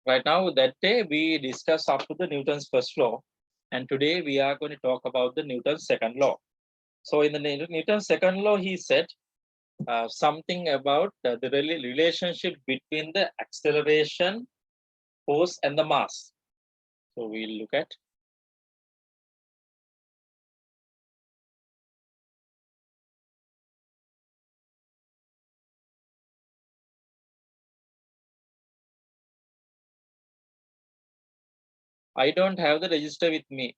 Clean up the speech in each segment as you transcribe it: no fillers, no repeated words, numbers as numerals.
Right now, that day we discussed up to the Newton's first law, and today we are going to talk about the Newton's second law. So in the Newton's second law, he said something about the relationship between the acceleration, force, and the mass. So we'll look at. I don't have the register with me.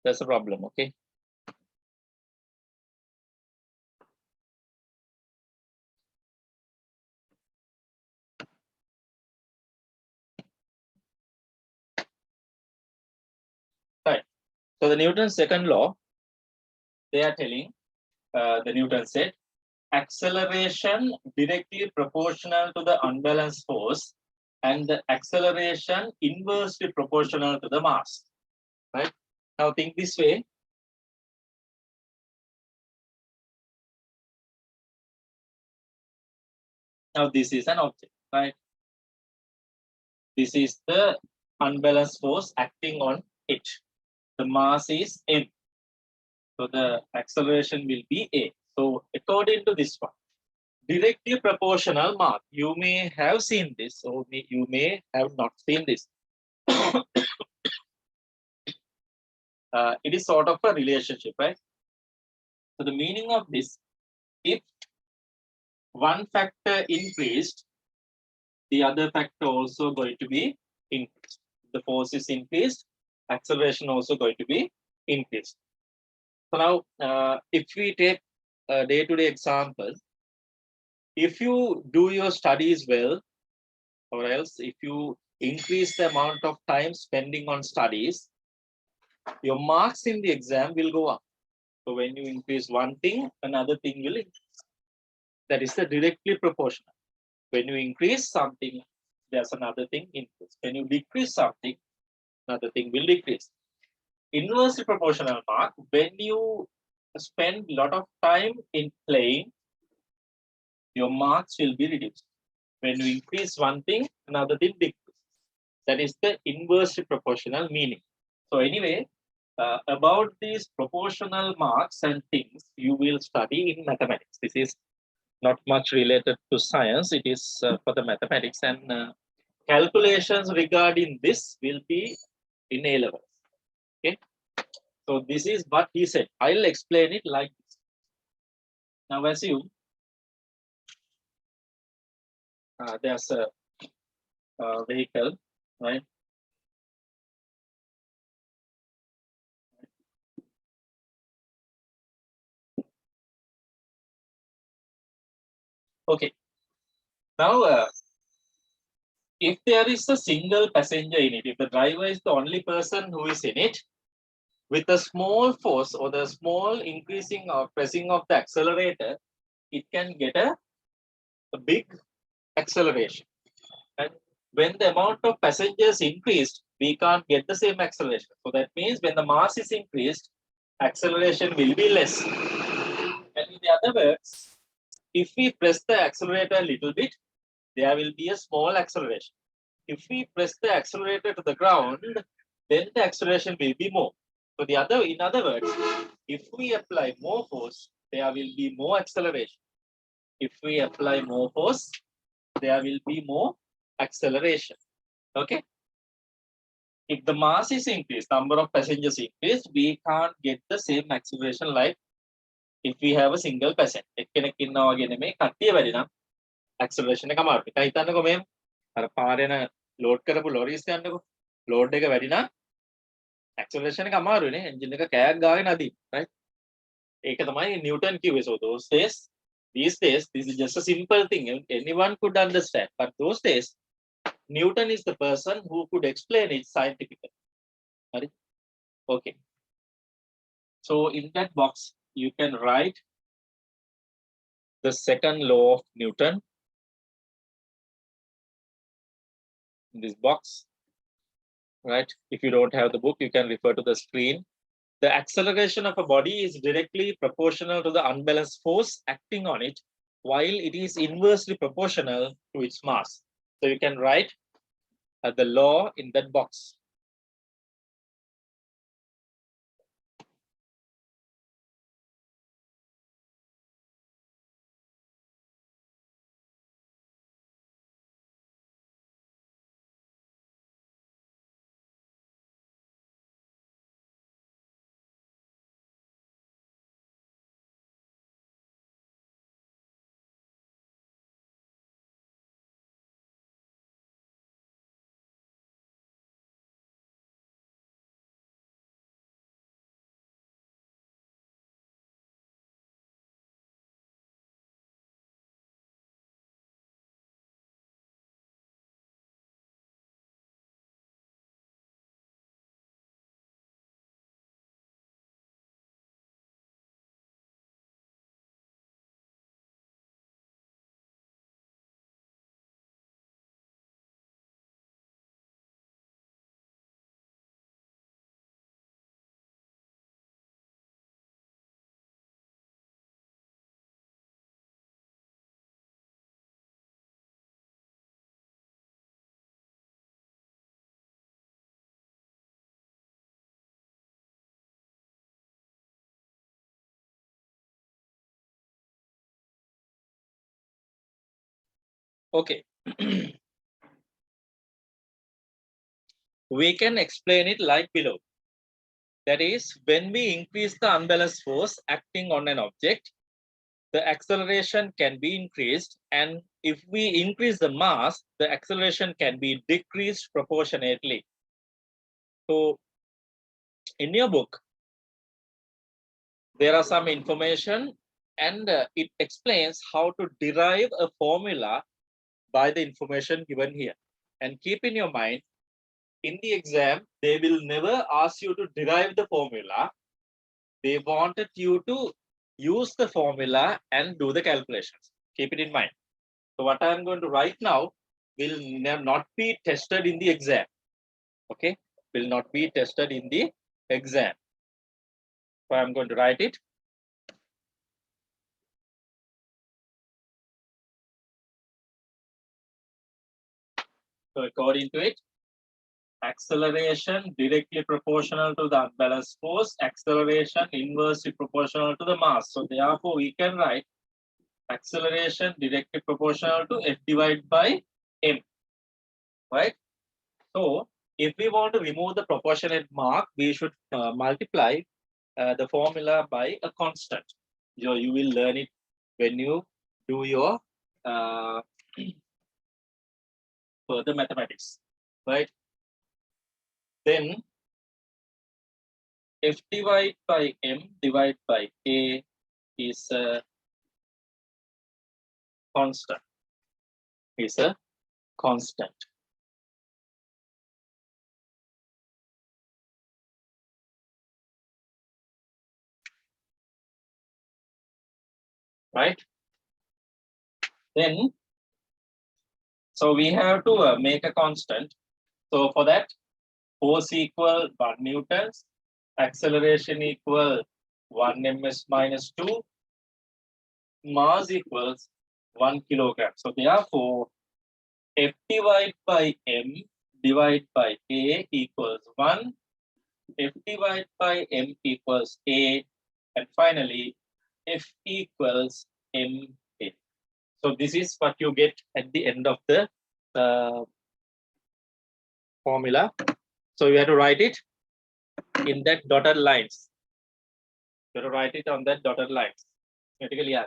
That's a problem, okay? Right. So the Newton's second law, they are telling, the Newton said, acceleration directly proportional to the unbalanced force and the acceleration inversely proportional to the mass. Right? Now think this way. Now this is an object, right? This is the unbalanced force acting on it. The mass is m. So the acceleration will be a. So according to this one, directly proportional mass. You may have seen this, or you may have not seen this. It is sort of a relationship, right? So the meaning of this, if one factor increased, the other factor also going to be increased. The force is increased, acceleration also going to be increased. So now, if we take a day-to-day example, if you do your studies well, or else if you increase the amount of time spending on studies, your marks in the exam will go up. So when you increase one thing, another thing will increase. That is the directly proportional. When you increase something, there's another thing increase. When you decrease something, another thing will decrease. Inversely proportional mark, when you spend a lot of time in playing, your marks will be reduced. When you increase one thing, another thing decreases. That is the inversely proportional meaning. So anyway, about these proportional marks and things, you will study in mathematics. This is not much related to science. It is for the mathematics, and calculations regarding this will be in A levels. Okay. So this is what he said. I'll explain it like this. Now assume there's a vehicle, right? Okay. Now, if there is a single passenger in it, if the driver is the only person who is in it, with a small force or the small increasing or pressing of the accelerator, it can get a big acceleration. And when the amount of passengers increased, we can't get the same acceleration. So that means when the mass is increased, acceleration will be less. And in the other words, if we press the accelerator a little bit, there will be a small acceleration. If we press the accelerator to the ground, then the acceleration will be more. So in other words, if we apply more force, there will be more acceleration. If we apply more force, there will be more acceleration. Okay. If the mass is increased, number of passengers increased, we can't get the same acceleration like if we have a single passenger. එක්කෙනෙක් ඉන්නවා වගේ නෙමෙයි කට්ටිය වැඩි නම් acceleration එක අමාරුයි. එකයි හිතන්නකෝ මෙහෙම. අර පාරේන load කරපු lorries ගන්නකෝ. load එක වැඩි නම් acceleration එක අමාරුයිනේ. engine එක කෑග් ගාගෙන අදින්න, right? ඒක තමයි Newton කිව්වේ. So those days, these days, this is just a simple thing. Anyone could understand. But those days, Newton is the person who could explain it scientifically. Right? Okay. So in that box, you can write the second law of Newton in this box. Right? If you don't have the book, you can refer to the screen. The acceleration of a body is directly proportional to the unbalanced force acting on it, while it is inversely proportional to its mass. So you can write the law in that box. Okay. We can explain it like below. That is, when we increase the unbalanced force acting on an object, the acceleration can be increased, and if we increase the mass, the acceleration can be decreased proportionately. So in your book, there are some information, and it explains how to derive a formula by the information given here. And keep in your mind, in the exam, they will never ask you to derive the formula. They wanted you to use the formula and do the calculations. Keep it in mind. So what I'm going to write now will not be tested in the exam. Okay, will not be tested in the exam. So I'm going to write it. So according to it, acceleration directly proportional to the unbalanced force, acceleration inversely proportional to the mass. So therefore, we can write acceleration directly proportional to F divided by M, right? So if we want to remove the proportionate mark, we should multiply the formula by a constant. You will learn it when you do your further mathematics, right? Then F divided by M divided by A is a constant. Is a constant. Right? Then, so we have to make a constant. So for that, force equal 1 newtons, acceleration equal 1 ms minus 2, mass equals 1 kilogram. So therefore, F divided by M divided by A equals 1, F divided by M equals A, and finally, F equals M A. So this is what you get at the end of the formula. So you have to write it in that dotted lines. You have to write it on that dotted lines. Critically, yeah.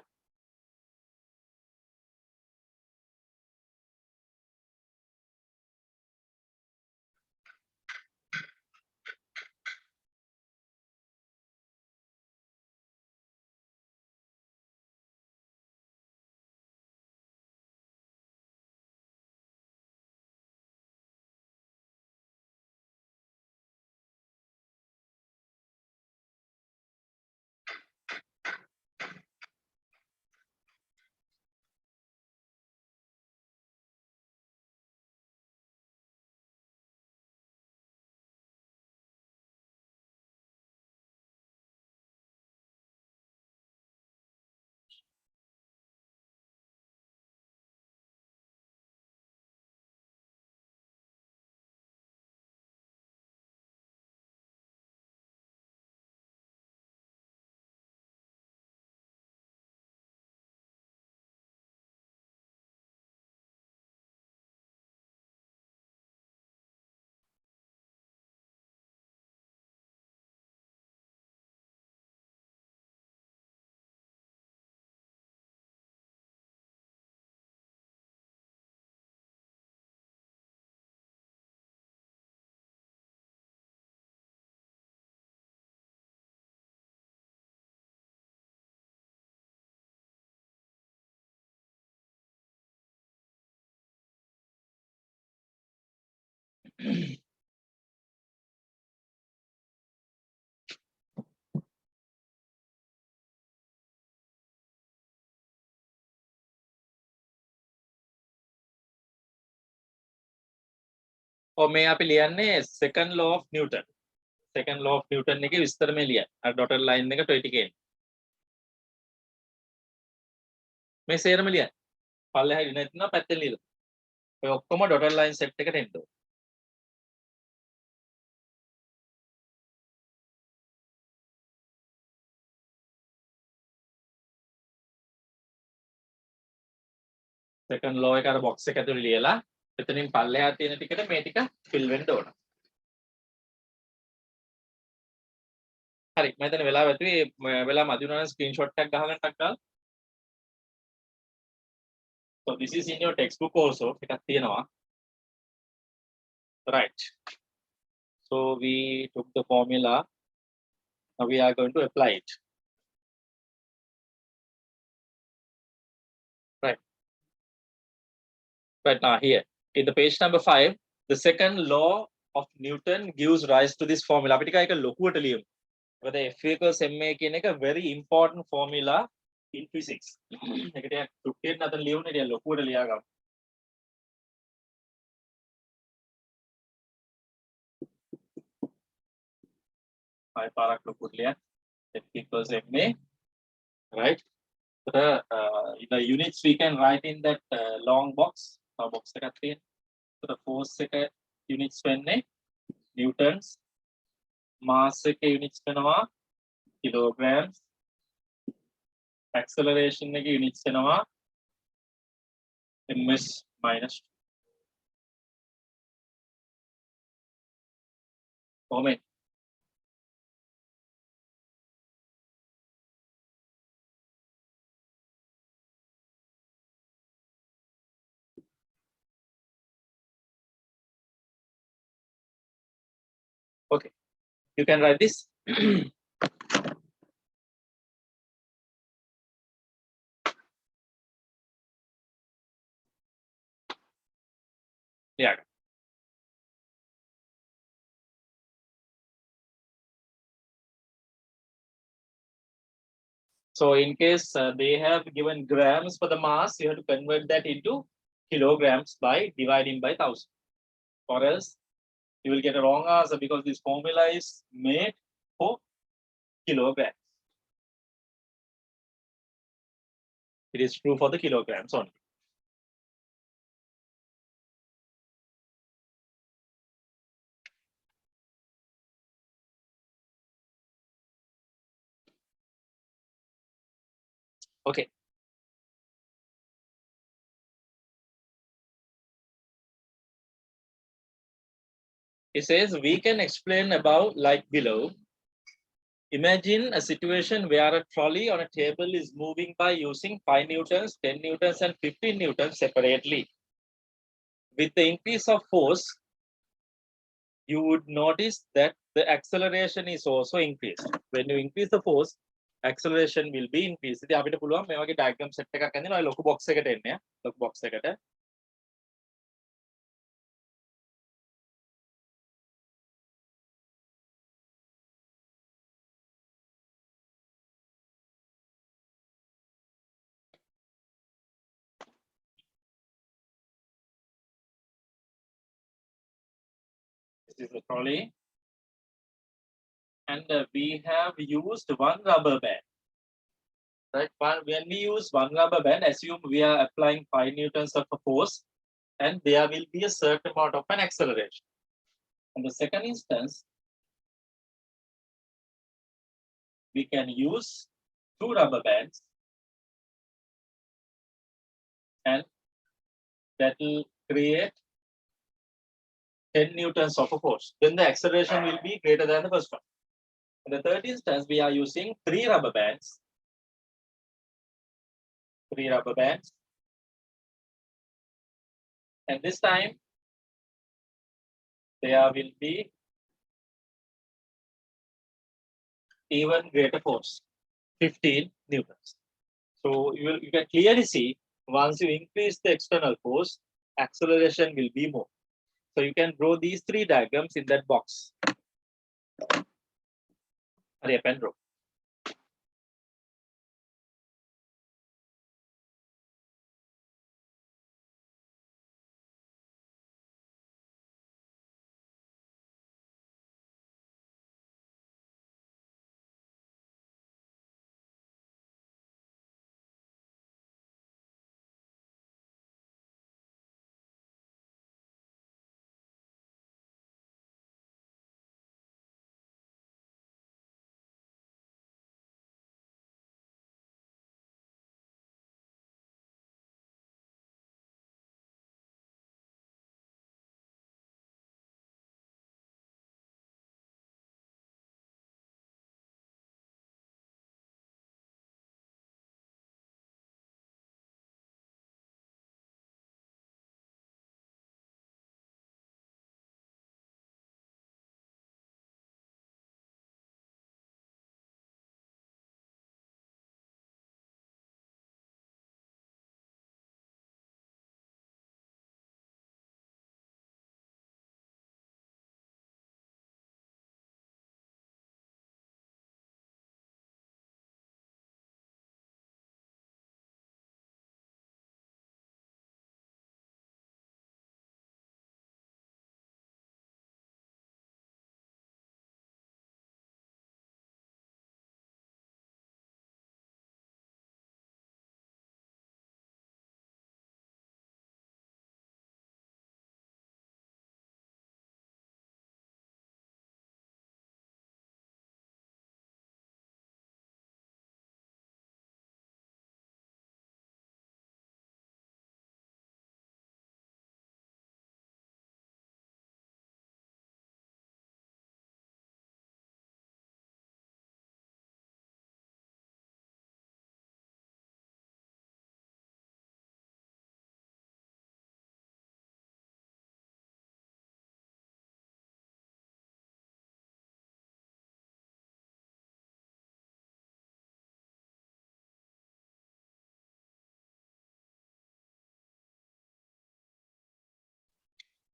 or may අපි ලියන්නේ second law of Newton. Second law of Newton එකේ විස්තර මේ ලියන්න. අර dotted line එකට ඔය ටික එන්නේ. මේ සේරම ලියන්න. පල්ලෙහා ඉන්න නැත්නම් පැත්තෙන් ලියලා. ඔය ඔක්කොම dotted line set එකට එන්න ඕන. second law එක අර box එක ඇතුලේ ලියලා එතනින් පල්ලෙහා තියෙන ටිකට මේ ටික fill වෙන්න ඕන. හරි මම හිතන්නේ වෙලාව ඇතුලේ වෙලාව මදි වුණා නම් screenshot එකක් ගහගන්න ටක් ගාලා. So this is in your textbook also එකක් තියෙනවා. Right. So we took the formula. Now we are going to apply it. Right. Right now here in the page number 5, the second law of Newton gives rise to this formula. අපි ටික ඒක ලොකුවට ලියමු. මොකද F equals ma කියන එක very important formula in physics. ඒකට ටුක්කෙන් අතන ලියුනේ ටික ලොකුවට ලියා ගමු. ආයි පාරක් ලොකුවට ලියන්න. F equals ma, right? So in the units we can write in that long box. Box එකක් තියෙන. So the force එක units වෙන්නේ newtons, mass එක units වෙනවා kilograms, acceleration එක units වෙනවා ms minus 2. කොහොමද? Okay, you can write this. Yeah. So in case they have given grams for the mass, you have to convert that into kilograms by dividing by 1000. Or else you will get a wrong answer because this formula is made for kilograms. It is true for the kilograms only. Okay. It says we can explain about like below. Imagine a situation where a trolley on a table is moving by using 5 newtons, 10 newtons, and 15 newtons separately. With the increase of force, you would notice that the acceleration is also increased. When you increase the force, acceleration will be increased. ඉතින් අපිට පුළුවන් මේ වගේ diagram set එකක් අඳින්න ඔය ලොකු box එකට එන්න. ලොකු box එකට. This is the trolley. And we have used one rubber band. Right? When we use one rubber band, assume we are applying 5 newtons of a force, and there will be a certain amount of an acceleration. In the second instance, we can use 2 rubber bands, and that will create 10 newtons of a force. Then the acceleration will be greater than the first one. In the third instance, we are using 3 rubber bands. 3 rubber bands. And this time, there will be even greater force, 15 newtons. So you can clearly see once you increase the external force, acceleration will be more. So you can draw these three diagrams in that box. Hurry up and draw.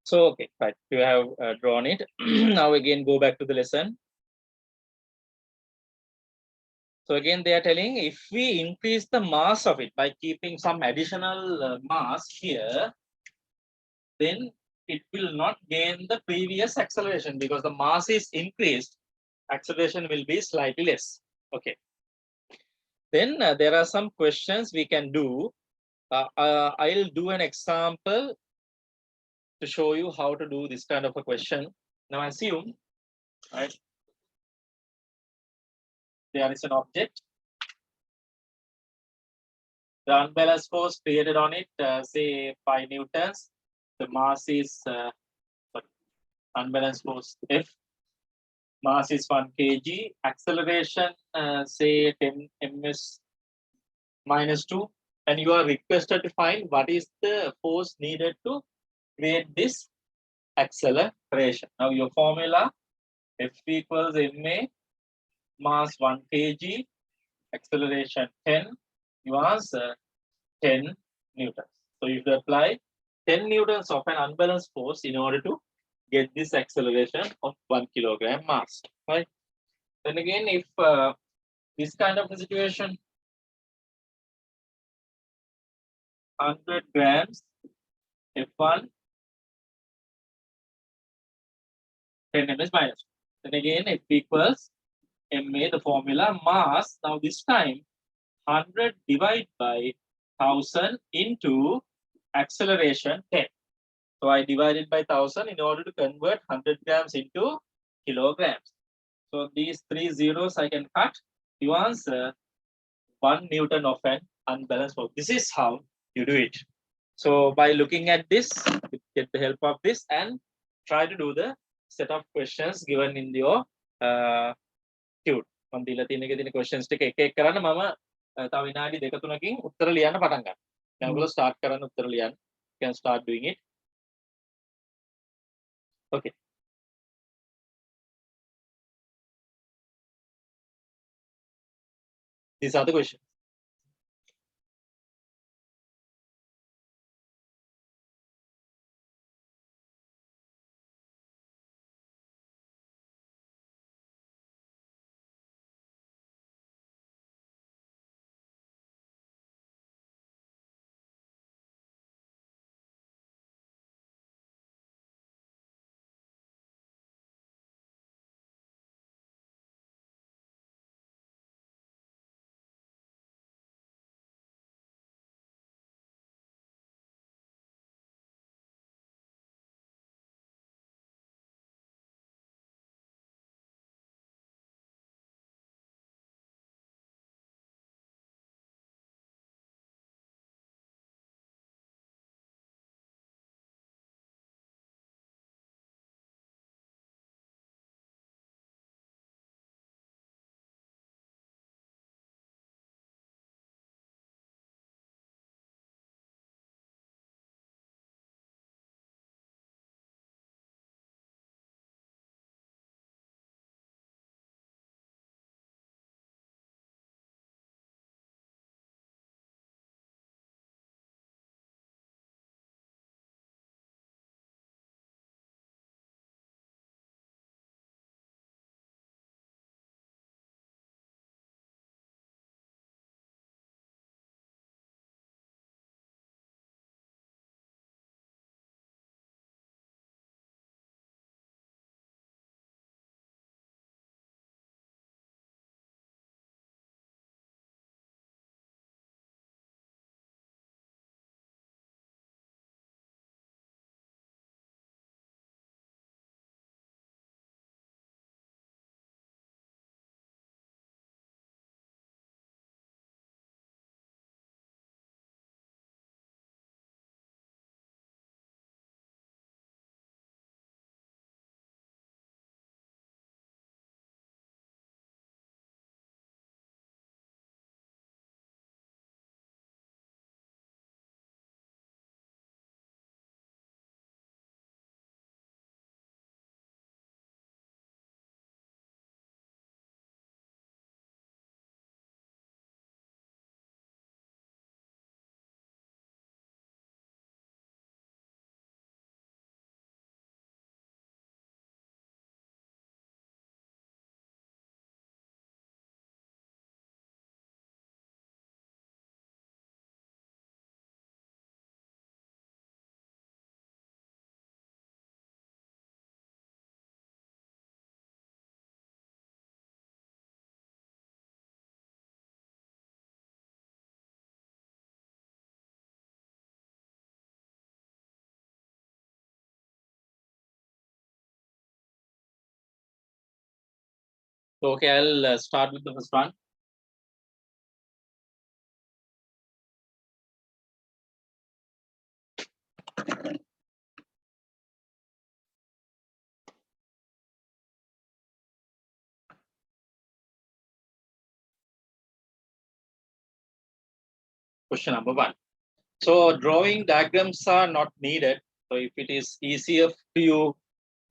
So, okay, right. You have drawn it. Now again, go back to the lesson. So again, they are telling if we increase the mass of it by keeping some additional mass here, then it will not gain the previous acceleration because the mass is increased. Acceleration will be slightly less. Okay. Then there are some questions we can do. I'll do an example to show you how to do this kind of a question. Now assume, right, there is an object. The unbalanced force created on it, say 5 newtons. The mass is unbalanced force F. Mass is 1 kg. Acceleration, say 10 ms minus 2. And you are requested to find what is the force needed to create this acceleration. Now your formula F equals ma, mass 1 kg, acceleration 10. Your answer 10 newtons. So if you apply 10 newtons of an unbalanced force in order to get this acceleration of 1 kilogram mass, right? Then again, if this kind of a situation, 100 grams F1, 10 ms minus. Then again, F equals ma, the formula mass. Now this time, 100 divided by 1000 into acceleration 10. So I divided by 1000 in order to convert 100 grams into kilograms. So these 3 zeros I can cut. You answer 1 Newton of an unbalanced force. This is how you do it. So by looking at this, you get the help of this and try to do the set of questions given in your tute. මම දීලා තියෙන එකේ තියෙන questions ටික එක එක කරන්න මම තව විනාඩි දෙක තුනකින් උත්තර ලියන්න පටන් ගන්නවා. දැන් ඔයගොල්ලෝ start කරන්න උත්තර ලියන්න. You can start doing it. Okay. These are the questions. So, okay, I'll start with the first one. Question number 1. So drawing diagrams are not needed. So if it is easier for you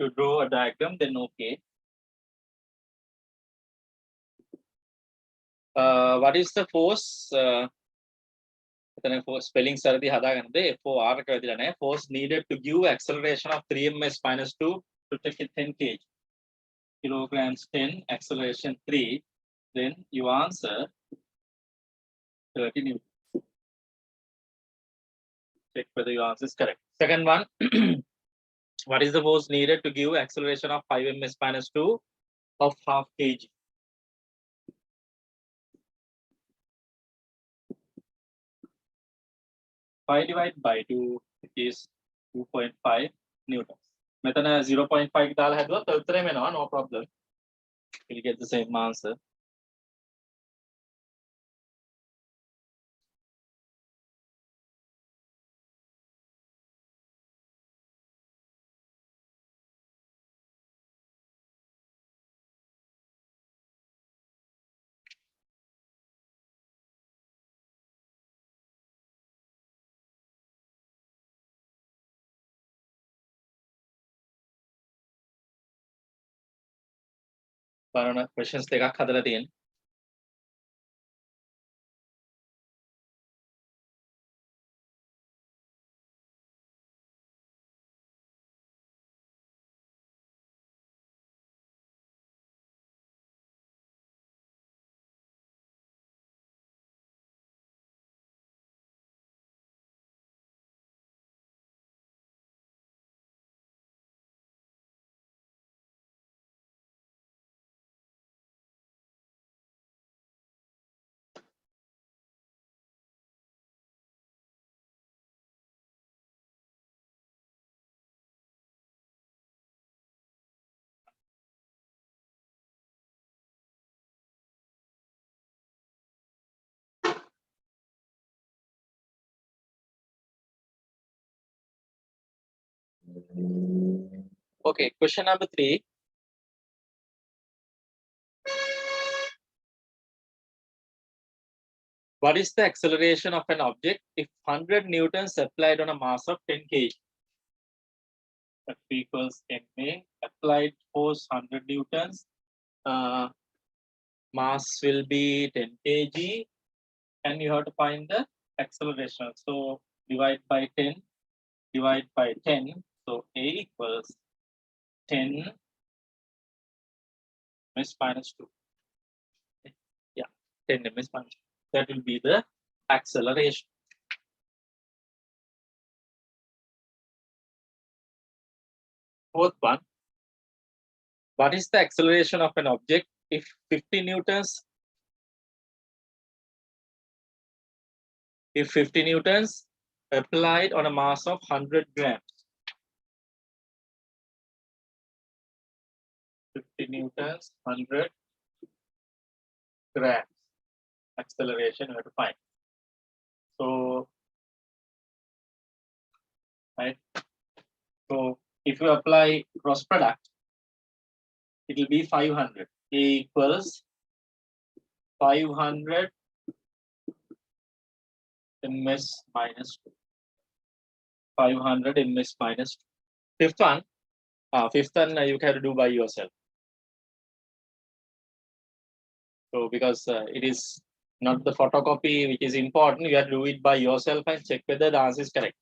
to draw a diagram, then okay. What is the force? Spelling saradi hadaganade FOR එක වැදිලා නැහැ. Force needed to give acceleration of 3 ms minus 2 to take it 10 kg. Kilograms 10, acceleration 3. Then you answer 30 newton. Check whether your answer is correct. Second one. What is the force needed to give acceleration of 5 ms minus 2 of half kg? 5 divided by 2 is 2.5 newtons. මෙතන 0.5 දාලා හැදුවත් උත්තරේම එනවා, no problem. We'll get the same answer. බලන්න questions දෙකක් හදලා තියෙනවා. Okay, question number 3. What is the acceleration of an object if 100 newtons applied on a mass of 10 kg? F equals ma, applied force 100 newtons, mass will be 10 kg, and you have to find the acceleration. So divide by 10, divide by 10. So A equals 10 ms minus 2. Yeah, 10 ms minus 2. That will be the acceleration. Fourth one. What is the acceleration of an object if 50 newtons? If 50 newtons applied on a mass of 100 grams. 50 newtons, 100 grams. Acceleration we have to find. So, right. So if you apply cross product, it will be 500. A equals 500 ms minus 2. 500 ms minus 2. Fifth one, you have to do by yourself. So because it is not the photocopy which is important, you have to do it by yourself and check whether the answer is correct.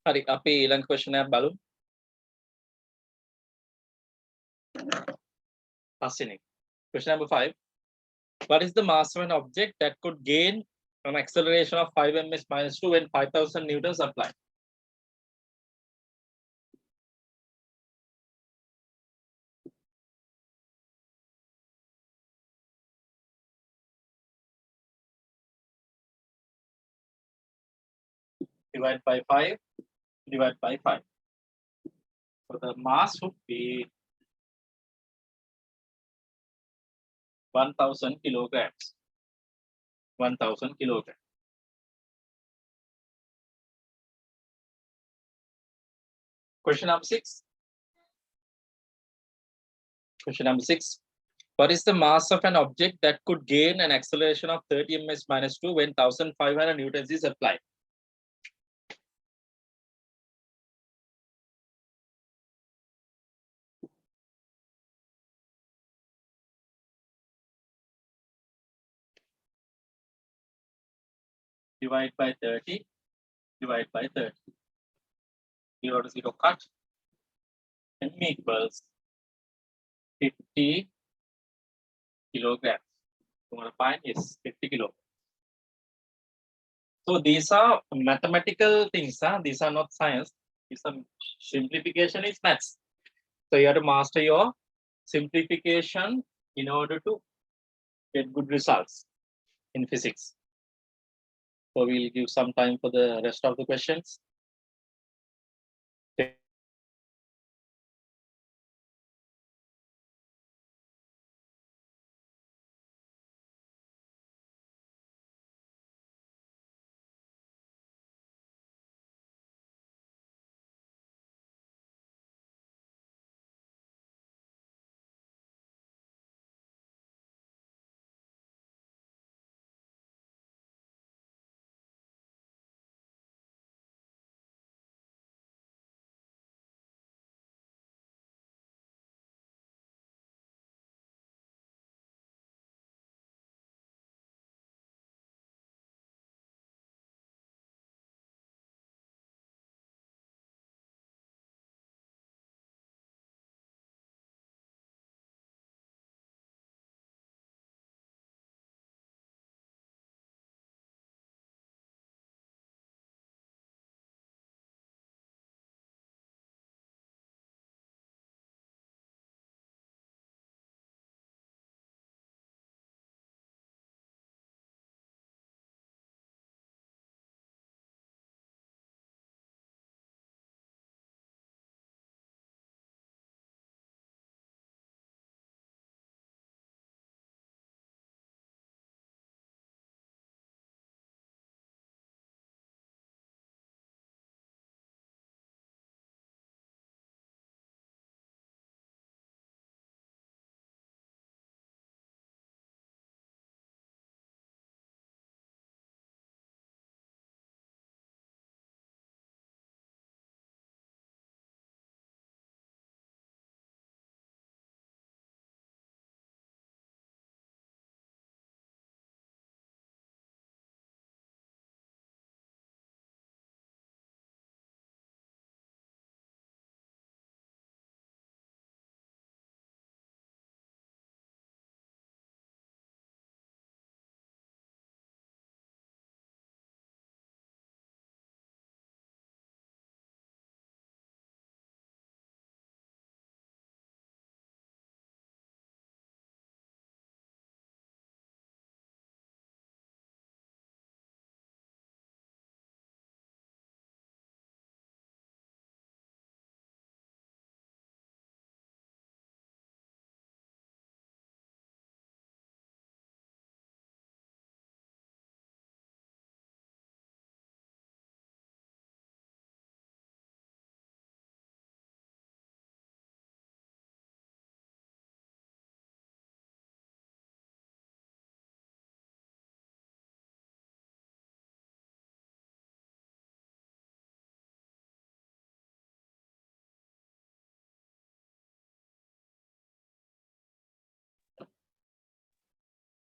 හරි අපි ඊළඟ question එකක් බලමු. පස්වෙනි. Question number 5. What is the mass of an object that could gain an acceleration of 5 ms minus 2 when 5000 newtons applied? Divide by 5, divide by 5. So the mass would be 1000 kilograms. 1000 kilograms. Question number 6. Question number 6. What is the mass of an object that could gain an acceleration of 30 ms minus 2 when 1500 newtons is applied? Divide by 30, divide by 30. 0 to 0 cut. M equals 50 kilograms. So what I find is 50 kilograms. So these are mathematical things. These are not science. These are simplification is maths. So you have to master your simplification in order to get good results in physics. So we'll give some time for the rest of the questions.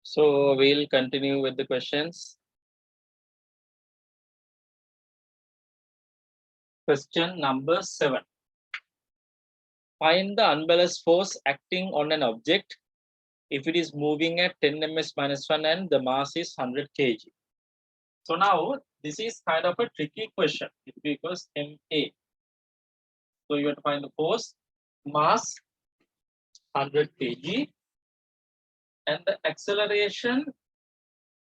So we'll continue with the questions. Question number 7. Find the unbalanced force acting on an object if it is moving at 10 ms minus 1 and the mass is 100 kg. So now this is kind of a tricky question. It equals MA. So you have to find the force, mass 100 kg, and the acceleration